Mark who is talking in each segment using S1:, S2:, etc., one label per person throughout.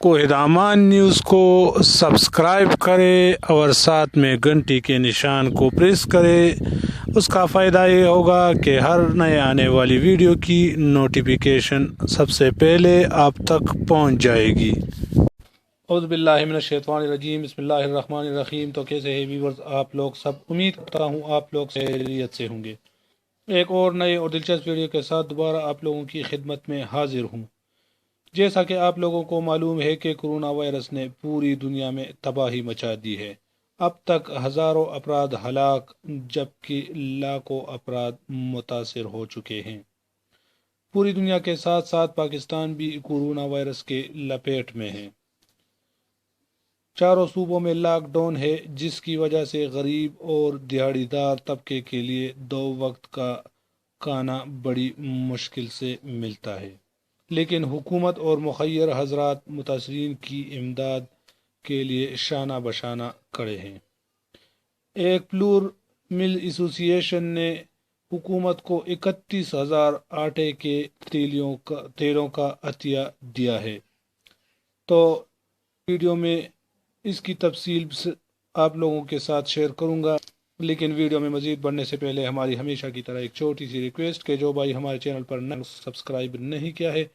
S1: कोहिदामान news को subscribe करें और साथ में घंटी के निशान को प्रेस करें। उसका फ़ायदा ये होगा कि हर नए आने वाली वीडियो की नोटिफिकेशन सबसे पहले आप तक पहुंच जाएगी। औज़ुबिल्लाहि मिनश्शैतानिर्रजीम, बिस्मिल्लाहिर्रहमानिर्रहीम। तो कैसे हैं व्यूअर्स आप लोग सब? उम्मीद करता हूँ आप लोग खैरियत से होंगे। एक और नए और दिलचस्प वीडियो के साथ दोबारा आप लोगों की खिदमत में हाजिर हूँ। जैसा कि आप लोगों को मालूम है कि कोरोना वायरस ने पूरी दुनिया में तबाही मचा दी है। अब तक हज़ारों अफराद हलाक जबकि लाखों अफराद मुतासिर हो चुके हैं। पूरी दुनिया के साथ साथ पाकिस्तान भी कोरोना वायरस के लपेट में है। चारों सूबों में लॉकडाउन है, जिसकी वजह से गरीब और दिहाड़ीदार तबके के लिए दो वक्त का खाना बड़ी मुश्किल से मिलता है। लेकिन हुकूमत और मुखय्यर हजरात मुतासरीन की इमदाद के लिए शाना बशाना खड़े हैं। एक प्लूर मिल एसोसिएशन ने हुकूमत को 31,000 आटे के तेलों का अतिया दिया है। तो वीडियो में इसकी तफसील आप लोगों के साथ शेयर करूंगा, लेकिन वीडियो में मज़ीद बढ़ने से पहले हमारी हमेशा की तरह एक छोटी सी रिक्वेस्ट कि जो भाई हमारे चैनल पर सब्सक्राइब नहीं किया है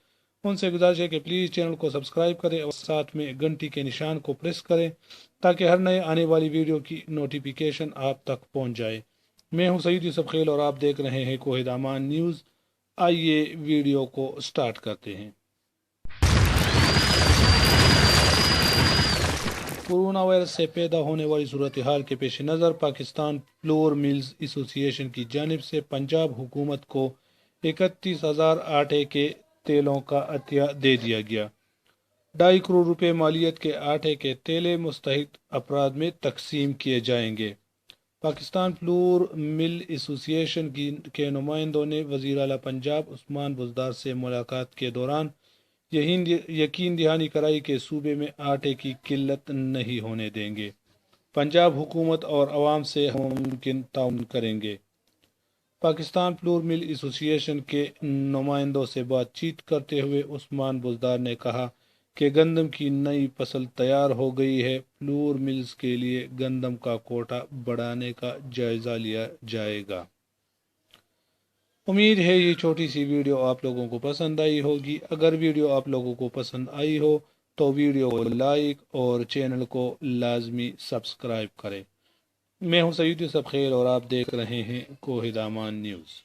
S1: उनसे गुजारिश है कि प्लीज़ चैनल को सब्सक्राइब करें और साथ में घंटी के निशान को प्रेस करें ताकि हर नए आने वाली वीडियो की नोटिफिकेशन आप तक पहुंच जाए। मैं हूं सईद यूसुफ खेल और आप देख रहे हैं कोहिदामान न्यूज़। आइए वीडियो को स्टार्ट करते हैं। कोरोना वायरस से पैदा होने वाली सूरत हाल के पेश नज़र पाकिस्तान फ्लोर मिल्स एसोसिएशन की जानिब से पंजाब हुकूमत को 31,000 आटे के तेलों का अतिया दे दिया गया। 2.5 करोड़ रुपए मालियत के आटे के तेले मुस्तहिक अफराद में तकसीम किए जाएंगे। पाकिस्तान फ्लोर मिल एसोसिएशन के नुमाइंदों ने वज़ीर आला पंजाब उस्मान बुज़दार से मुलाकात के दौरान यकीन दहानी कराई कि सूबे में आटे की किल्लत नहीं होने देंगे। पंजाब हुकूमत और अवाम से मुमकिन ताउन करेंगे। पाकिस्तान फ्लोर मिल एसोसिएशन के नुमाइंदों से बातचीत करते हुए उस्मान बुज़दार ने कहा कि गंदम की नई फसल तैयार हो गई है। फ्लोर मिल्स के लिए गंदम का कोटा बढ़ाने का जायज़ा लिया जाएगा। उम्मीद है ये छोटी सी वीडियो आप लोगों को पसंद आई होगी। अगर वीडियो आप लोगों को पसंद आई हो तो वीडियो को लाइक और चैनल को लाजमी सब्सक्राइब करें। मैं हूं सईद यूसुफ खेल और आप देख रहे हैं कोहिदामान न्यूज़।